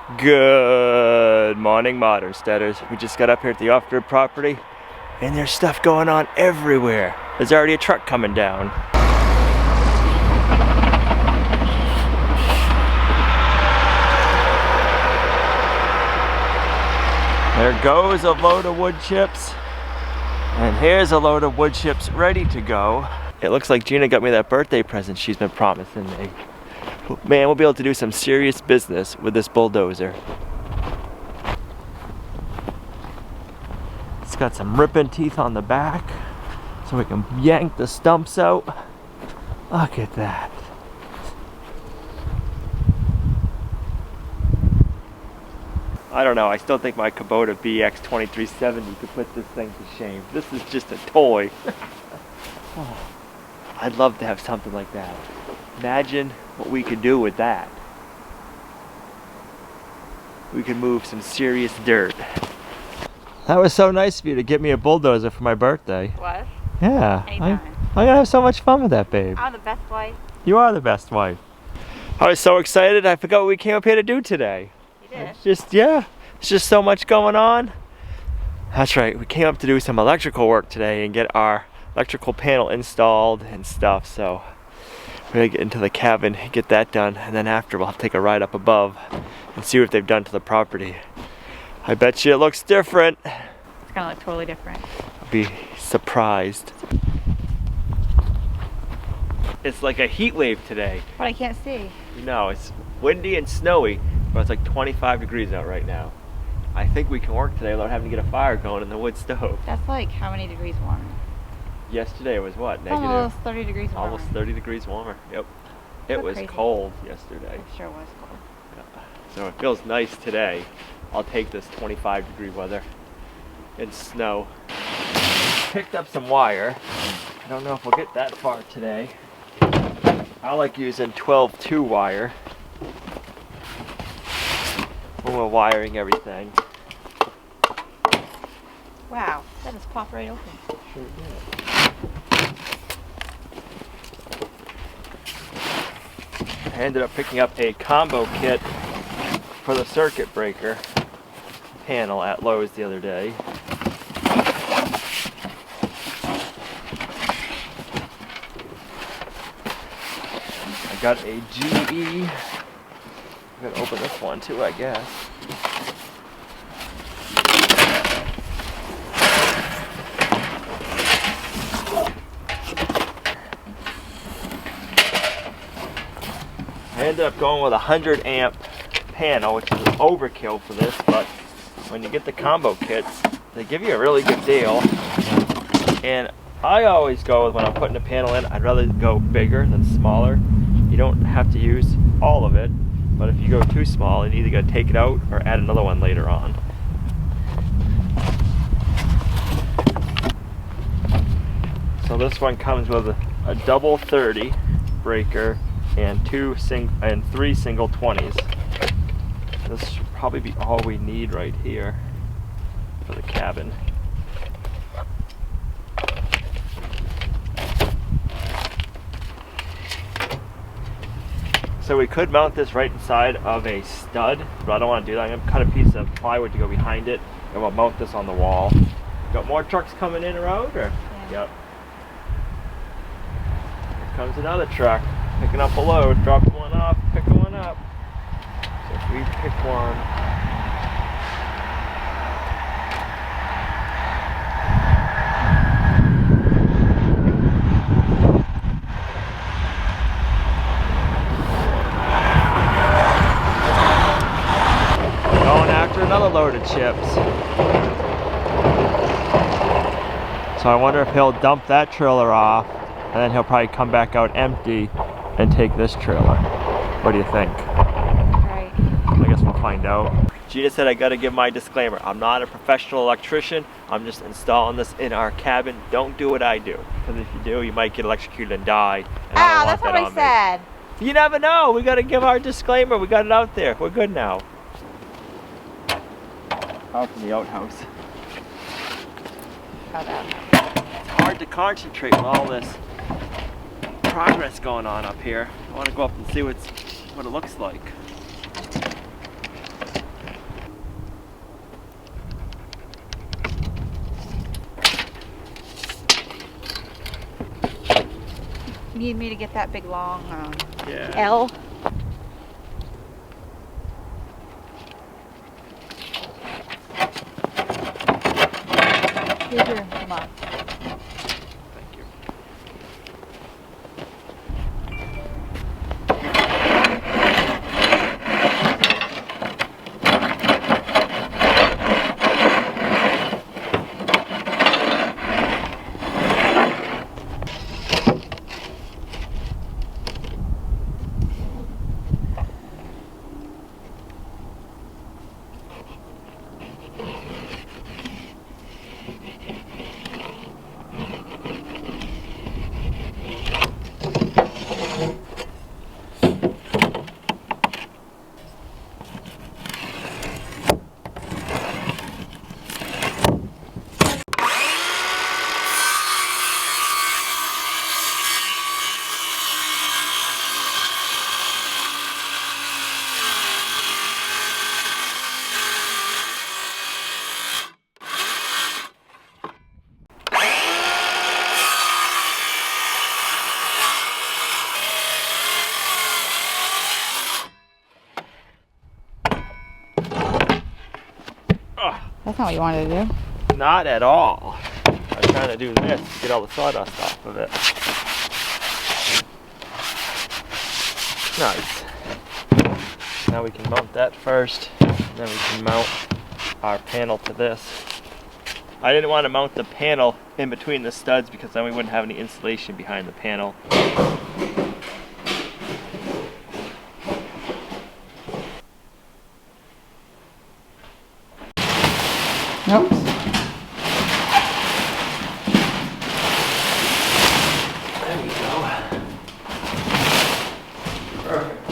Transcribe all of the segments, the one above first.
Good morning, modern steaders. We just got up here at the off-grid property and there's stuff going on everywhere. There's already a truck coming down. There goes a load of wood chips. And here's a load of wood chips ready to go. It looks like Gina got me that birthday present she's been promising me. Man, we'll be able to do some serious business with this bulldozer. It's got some ripping teeth on the back, so we can yank the stumps out. Look at that. I don't know, I still think my Kubota BX 2370 could put this thing to shame. This is just a toy. Oh, I'd love to have something like that. Imagine what we could do with that. We could move some serious dirt. That was so nice of you to get me a bulldozer for my birthday. What? Yeah. Anytime. I'm gonna have so much fun with that, babe. I'm the best wife. You are the best wife. I was so excited, I forgot what we came up here to do today. You did? It's just, yeah, it's just so much going on. That's right, we came up to do some electrical work today and get our electrical panel installed and stuff, so we're gonna get into the cabin, get that done, and then after we'll have to take a ride up above and see what they've done to the property. I bet you it looks different. It's gonna look totally different. I'll be surprised. It's like a heat wave today. But I can't see. No, it's windy and snowy, but it's like 25 degrees out right now. I think we can work today without having to get a fire going in the wood stove. That's like how many degrees warmer? Yesterday it was what, negative? Almost 30 degrees warmer. Almost 30 degrees warmer, yep. It was crazy. cold yesterday. It sure was cold. Yeah. So it feels nice today. I'll take this 25 degree weather and snow. Picked up some wire. I don't know if we'll get that far today. I like using 12-2 wire when we're wiring everything. Wow, that just popped right open. Sure did. I ended up picking up a combo kit for the circuit breaker panel at Lowe's the other day. I got a GE. I'm gonna open this one too, I guess. I ended up going with a 100 amp panel, which is overkill for this, but when you get the combo kits, they give you a really good deal. And I always go with, when I'm putting a panel in, I'd rather go bigger than smaller. You don't have to use all of it, but if you go too small, you either got to take it out or add another one later on. So this one comes with a double 30 breaker and 3 single 20s. This should probably be all we need right here for the cabin. So we could mount this right inside of a stud, but I don't want to do that. I'm going to cut a piece of plywood to go behind it, and we'll mount this on the wall. Got more trucks coming in around, or? Yeah. Yep. Here comes another truck, picking up a load, drop one off, pick one up. So if we pick one, going after another load of chips. So I wonder if he'll dump that trailer off, and then he'll probably come back out empty and take this trailer. What do you think? Right. I guess we'll find out. Gina said I gotta give my disclaimer. I'm not a professional electrician. I'm just installing this in our cabin. Don't do what I do, because if you do, you might get electrocuted and die. And I don't want That's that what I on said. me. You never know. We gotta give our disclaimer. We got it out there. We're good now. Out from the outhouse. It's hard to concentrate with all this progress going on up here. I want to go up and see what it looks like. need me to get that big long Yeah. L? Here's your mug. Thank you. That's not what you wanted to do. Not at all. I'm trying to do this to get all the sawdust off of it. Nice. Now we can mount that first, and then we can mount our panel to this. I didn't want to mount the panel in between the studs because then we wouldn't have any insulation behind the panel. Nope. There we go. Perfect.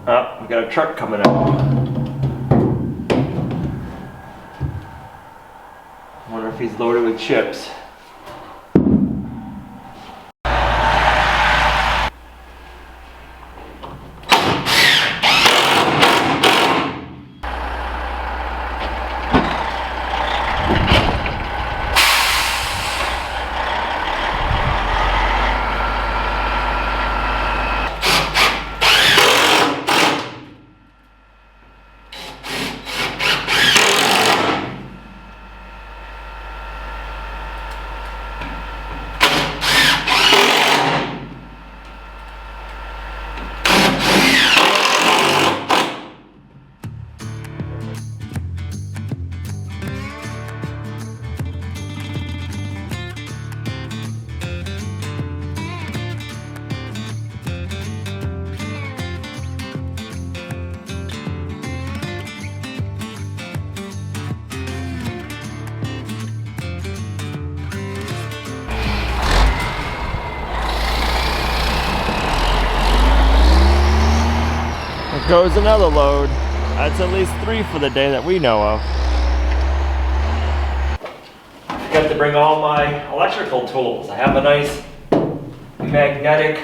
Oh, we got a truck coming up. I wonder if he's loaded with chips. Goes another load. That's at least 3 for the day that we know of. Got to bring all my electrical tools. I have a nice magnetic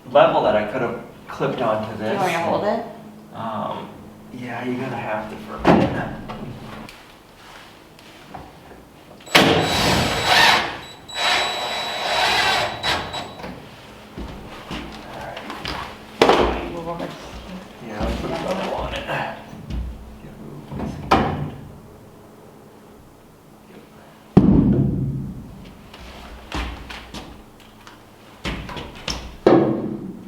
level that I could have clipped onto this. Do you want me to hold it? Yeah, you're gonna have to for a minute. Yeah, let's put a level on it.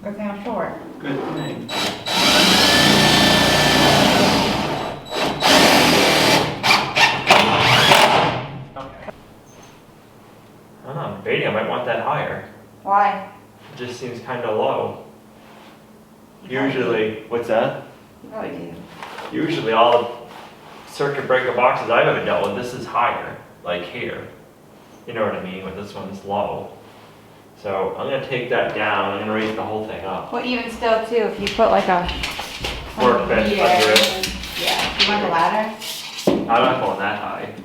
Good thing I'm short. Good thing. Okay. I don't know, I'm debating I might want that higher. Why? It just seems kind of low. Usually, what's that? You probably do. Usually all the circuit breaker boxes I've ever dealt with, this is higher, like here. You know what I mean, when this one's low. So I'm gonna take that down, I'm gonna raise the whole thing up. Well, even still too, if you put like a Workbench under it. Yeah. You want the ladder? I'm not going that high.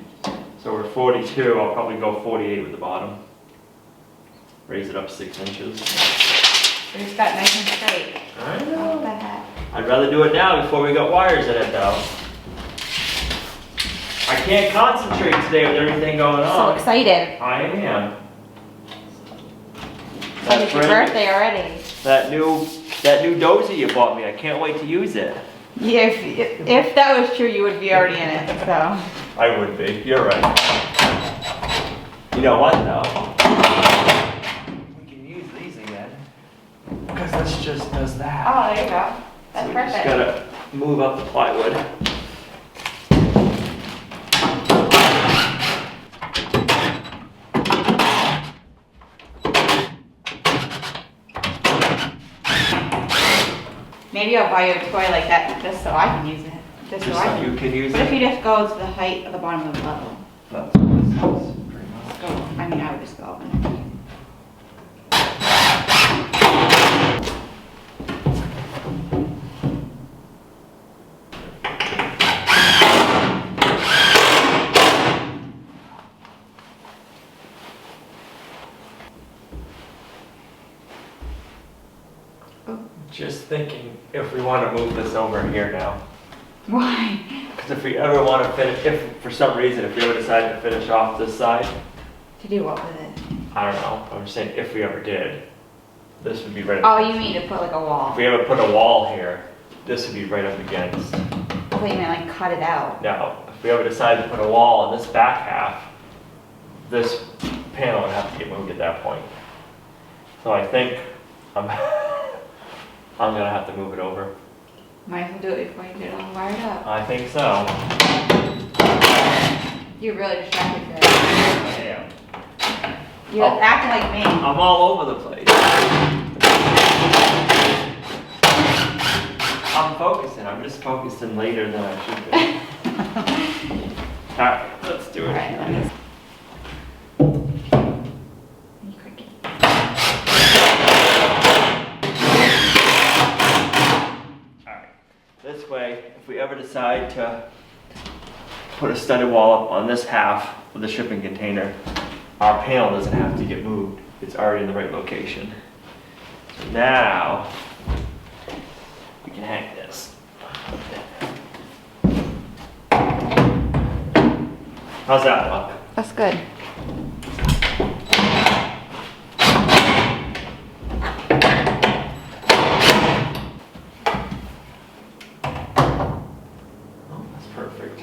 So we're 42, I'll probably go 48 with the bottom. raise it up 6 inches. We just got nice and straight. I What know. the heck? I'd rather do it now before we got wires in it though. I can't concentrate today with everything going So on. excited. I am. Like it's your birthday already. That new dozy you bought me, I can't wait to use it. Yeah, if that was true, you would be already in it, so. I would be, you're right. You know what though? We can use these again. Because this just does that. Oh, there you go. That's So we perfect. just gotta move up the plywood. Maybe I'll buy you a toy like that just so I can use it. Just so Just I so can. you can use What if it. you just go to the height of the bottom of the level? That's what this is, pretty much. Go. I mean, I would just go up and everything. Just thinking if we want to move this over here now. Why? Because if we ever want to finish, if for some reason, if we ever decide to finish off this side, To do what with it? I don't know. I'm just saying if we ever did, this would be right Oh, up. you mean to put like a wall? If we ever put a wall here, this would be right up against. I thought you meant like cut it out. Now, if we ever decide to put a wall in this back half, this panel would have to get moved at that point. So I think I'm, I'm gonna have to move it over. Might as well do it before you get it all wired up. I think so. You're really distracted today. I am. You're Oh. acting like me. I'm all over the place. I'm focusing. I'm just focusing later than I should be. Alright, let's do it. Alright, let me. You cricket. Alright. This way, if we ever decide to put a studded wall up on this half of the shipping container, our panel doesn't have to get moved. It's already in the right location. So now, we can hang this. How's that look? That's good. Oh, that's perfect.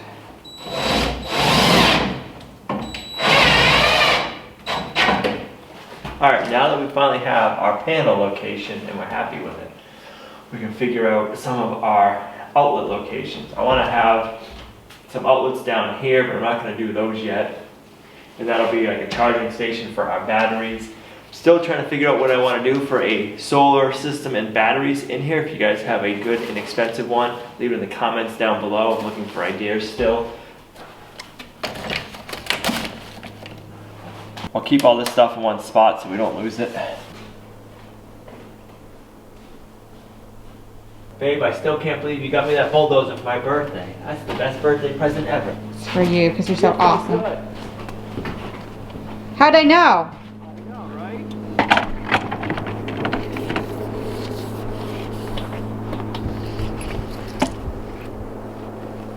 Alright, now that we finally have our panel location and we're happy with it, we can figure out some of our outlet locations. I want to have some outlets down here, but I'm not going to do those yet. And that'll be like a charging station for our batteries. Still trying to figure out what I want to do for a solar system and batteries in here. If you guys have a good and expensive one, leave it in the comments down below. I'm looking for ideas still. I'll keep all this stuff in one spot so we don't lose it. Babe, I still can't believe you got me that bulldozer for my birthday. That's the best birthday present ever. It's for you because you're so You're awesome. good. How'd I know? I know, right?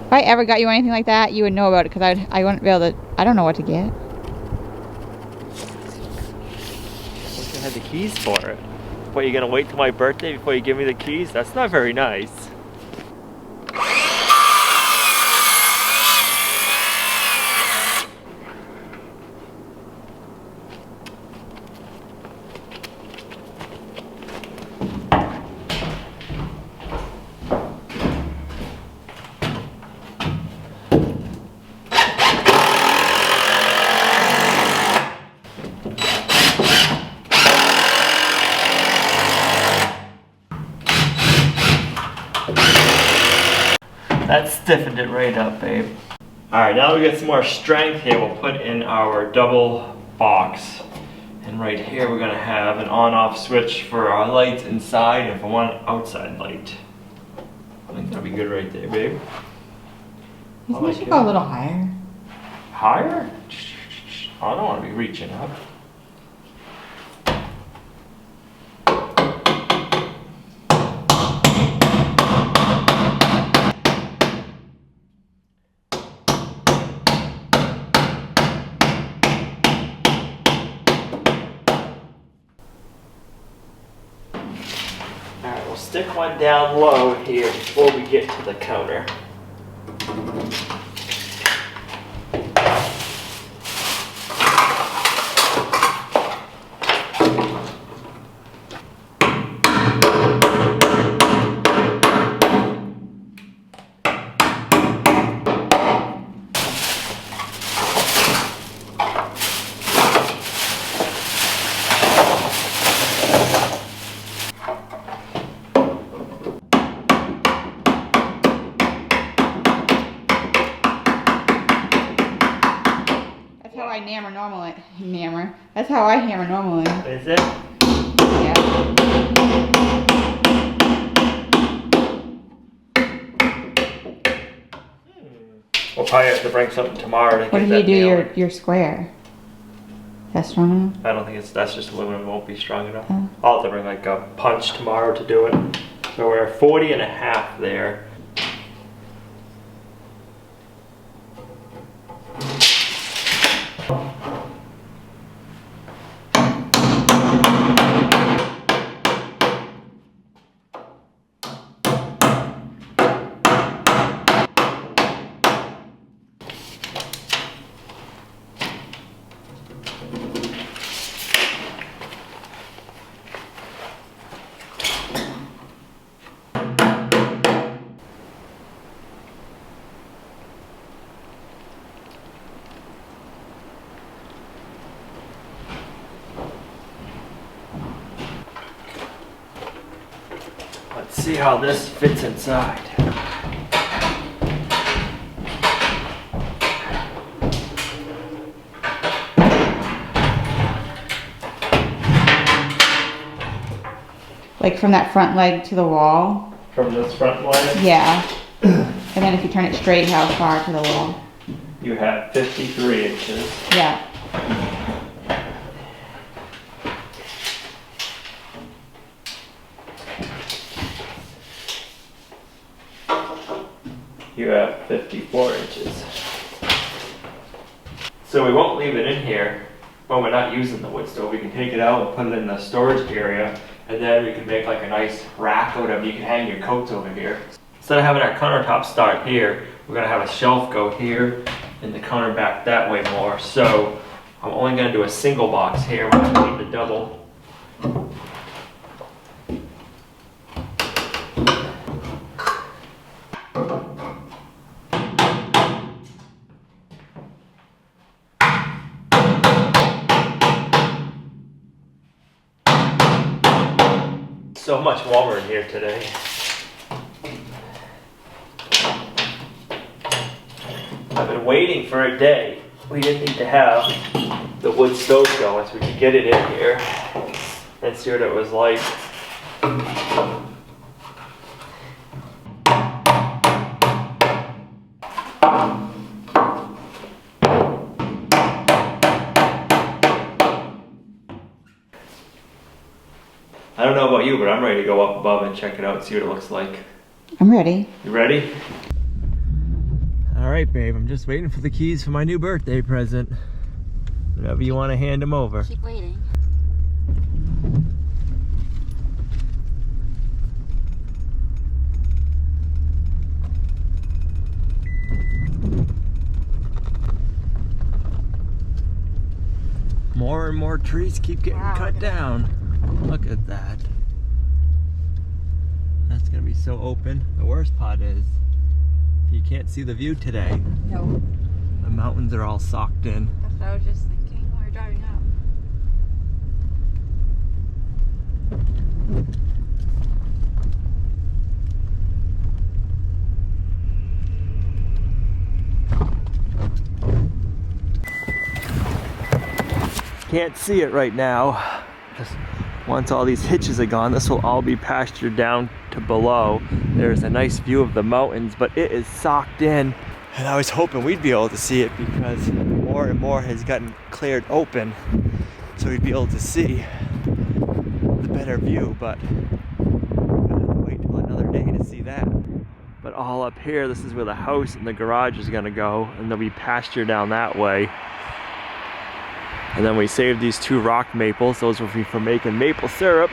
If I ever got you anything like that, you would know about it because I wouldn't be able to. I don't know what to get. Wish I had the keys for it. What, you gonna wait till my birthday before you give me the keys? That's not very nice. That stiffened it right up, babe. Alright, now that we get some more strength here, we'll put in our double box. And right here we're gonna have an on-off switch for our lights inside and for one outside light. I think that'll be good right there, babe. You I think like I should it. go a little higher? Higher? I don't want to be reaching up. stick one down low here before we get to the counter. That's how I hammer normally. Is it? Yeah. We'll probably have to bring something tomorrow to what get if that you do nailed. your square? That's strong enough? I don't think that's just aluminum, it won't be strong enough. Oh. I'll have to bring like a punch tomorrow to do it. So we're at 40.5 there. Let's see how this fits inside. Like from that front leg to the wall? From this front leg? Yeah. And then if you turn it straight, how far to the wall? You have 53 inches. Yeah. You have 54 inches. So we won't leave it in here when we're not using the wood stove. We can take it out and put it in the storage area, and then we can make like a nice rack or whatever. You can hang your coats over here. Instead of having our countertop start here, we're gonna have a shelf go here and the counter back that way more. So I'm only gonna do a single box here. We're gonna need the double. So much warmer in here today. I've been waiting for a day. We didn't need to have the wood stove going so we could get it in here and see what it was like. I don't know about you, but I'm ready to go up above and check it out and see what it looks like. I'm ready. You ready? All right, babe, I'm just waiting for the keys for my new birthday present. Whenever you want to hand them over. Keep waiting. More and more trees keep getting cut down. Look at that. That's gonna be so open. The worst part is you can't see the view today. No. The mountains are all socked in. That's what I was just thinking while you're driving up. Can't see it right now. Just once all these hitches are gone, this will all be pastured down to below. There's a nice view of the mountains, but it is socked in. And I was hoping we'd be able to see it because more and more has gotten cleared open, so we'd be able to see the better view, but I'm gonna have to wait till another day to see that. But all up here, this is where the house and the garage is gonna go, and there'll be pasture down that way. And then we saved these 2 rock maples. Those will be for making maple syrup.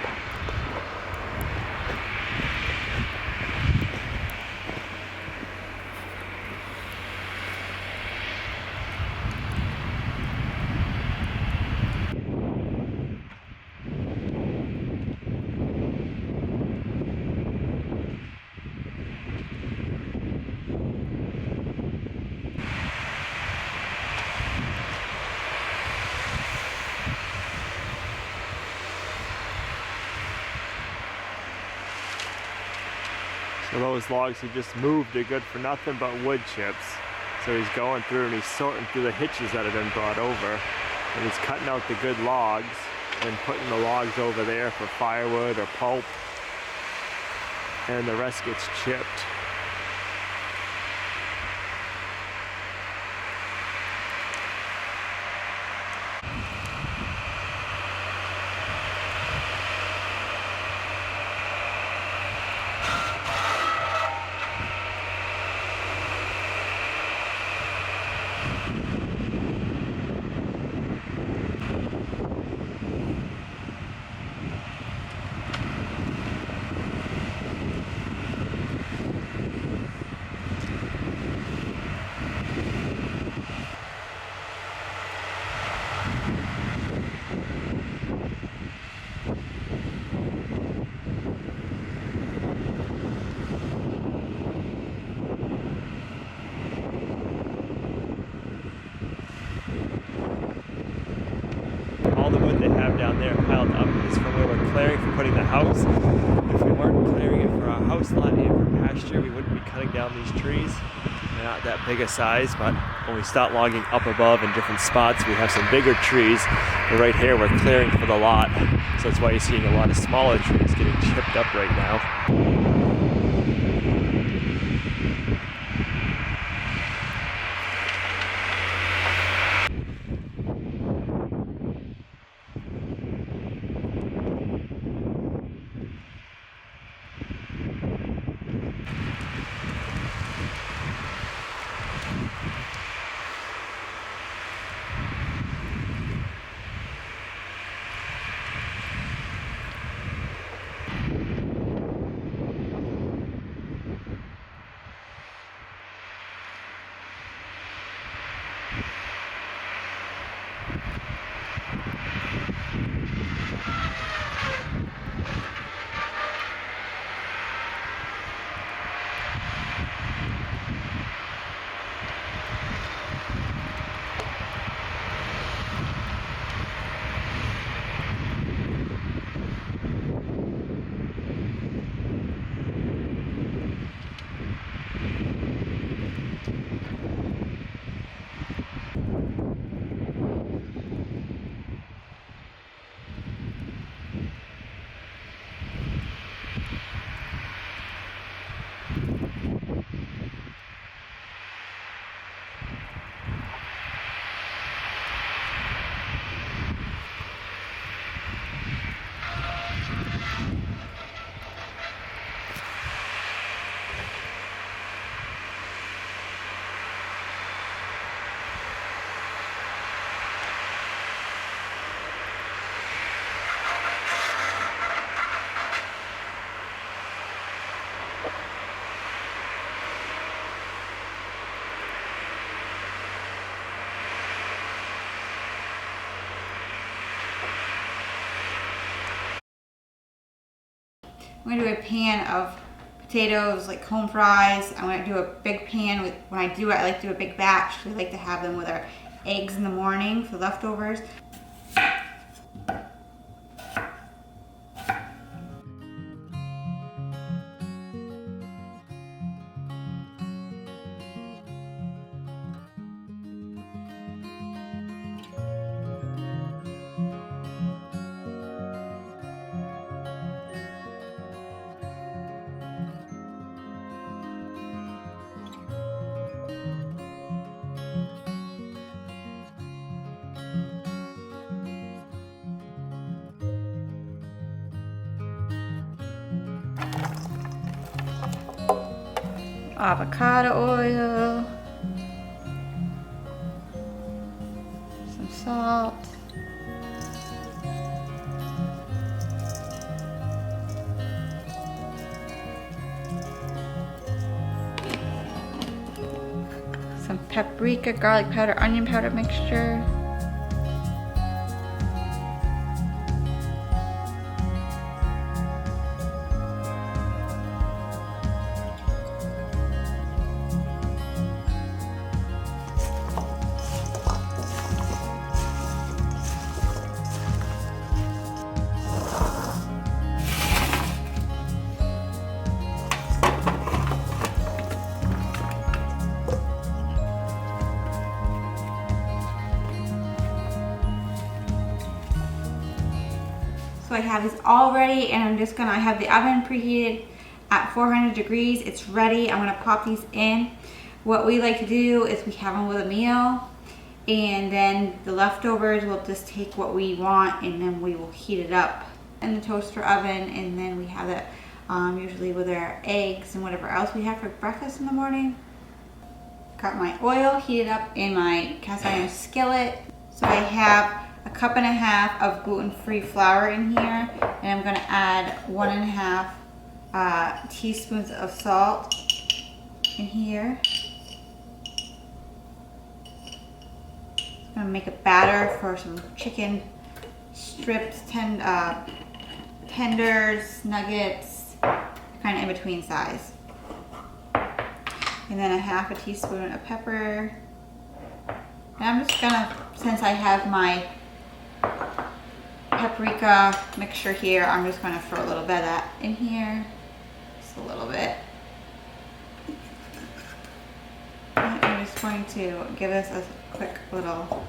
So those logs he just moved are good for nothing but wood chips. So he's going through and he's sorting through the hitches that have been brought over. And he's cutting out the good logs and putting the logs over there for firewood or pulp. And the rest gets chipped. All the wood they have down there piled up is from where we're clearing for putting the house. If we weren't clearing it for our house lot and for pasture, we wouldn't be cutting down these trees. They're not that big a size, but when we start logging up above in different spots, we have some bigger trees. But right here, we're clearing for the lot. So that's why you're seeing a lot of smaller trees getting chipped up right now. I'm gonna do a pan of potatoes, like home fries. I'm gonna do a big pan with, when I do it, I like to do a big batch. We like to have them with our eggs in the morning for leftovers. Avocado oil, some salt, some paprika, garlic powder, onion powder mixture. So I have these all ready, and I have the oven preheated at 400 degrees. It's ready. I'm gonna pop these in. What we like to do is we have them with a meal, and then the leftovers, we'll just take what we want and then we will heat it up in the toaster oven, and then we have it usually with our eggs and whatever else we have for breakfast in the morning. Got my oil heated up in my cast iron skillet. So I have a cup and a half of gluten-free flour in here, and I'm gonna add 1.5 teaspoons of salt in here. I'm gonna make a batter for some chicken strips, tenders, nuggets, kind of in between size. And then 1/2 teaspoon of pepper. And I'm just gonna, since I have my paprika mixture here, I'm just gonna throw a little bit of that in here. Just a little bit. And I'm just going to give this a quick little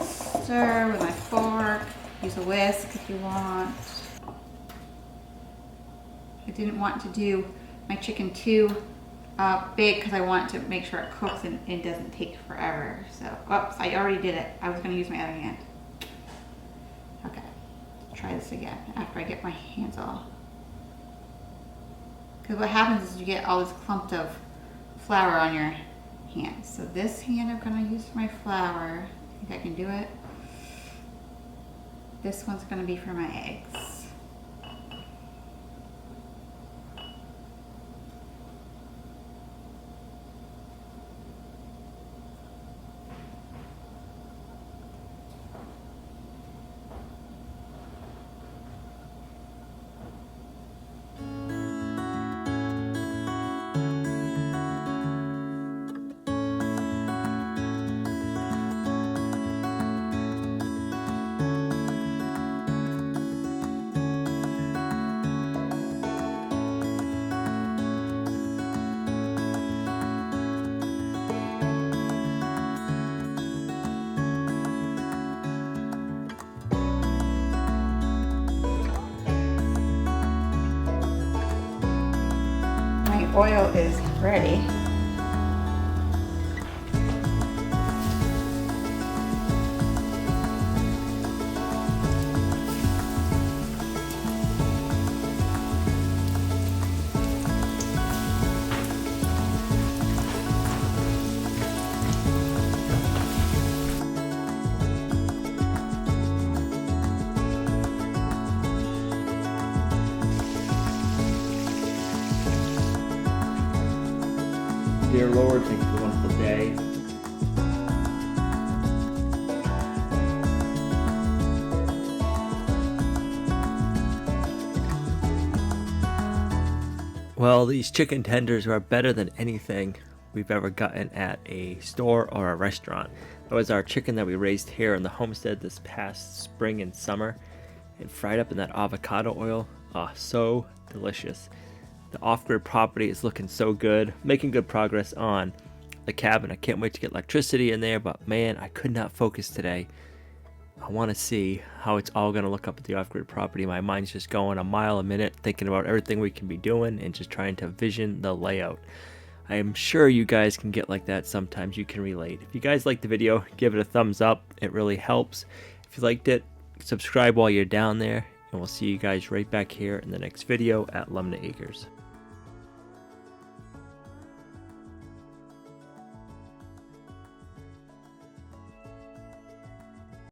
stir with my fork. Use a whisk if you want. I didn't want to do my chicken too big because I want to make sure it cooks and it doesn't take forever. So, oops, I already did it. I was going to use my other hand. Okay, try this again after I get my hands all. Because what happens is you get all this clump of flour on your hands. So this hand I'm going to use for my flour. I think I can do it. This one's going to be for my eggs. Oil is ready. Dear Lord, thank you for one wonderful day. Well, these chicken tenders are better than anything we've ever gotten at a store or a restaurant. That was our chicken that we raised here in the homestead this past spring and summer, and fried up in that avocado oil. Oh, so delicious. The off-grid property is looking so good, making good progress on the cabin. I can't wait to get electricity in there, but man, I could not focus today. I want to see how it's all going to look up at the off-grid property. My mind's just going a mile a minute, thinking about everything we can be doing and just trying to vision the layout. I am sure you guys can get like that sometimes. You can relate. If you guys liked the video, give it a thumbs up. It really helps. If you liked it, subscribe while you're down there, and we'll see you guys right back here in the next video at Lumnah Acres.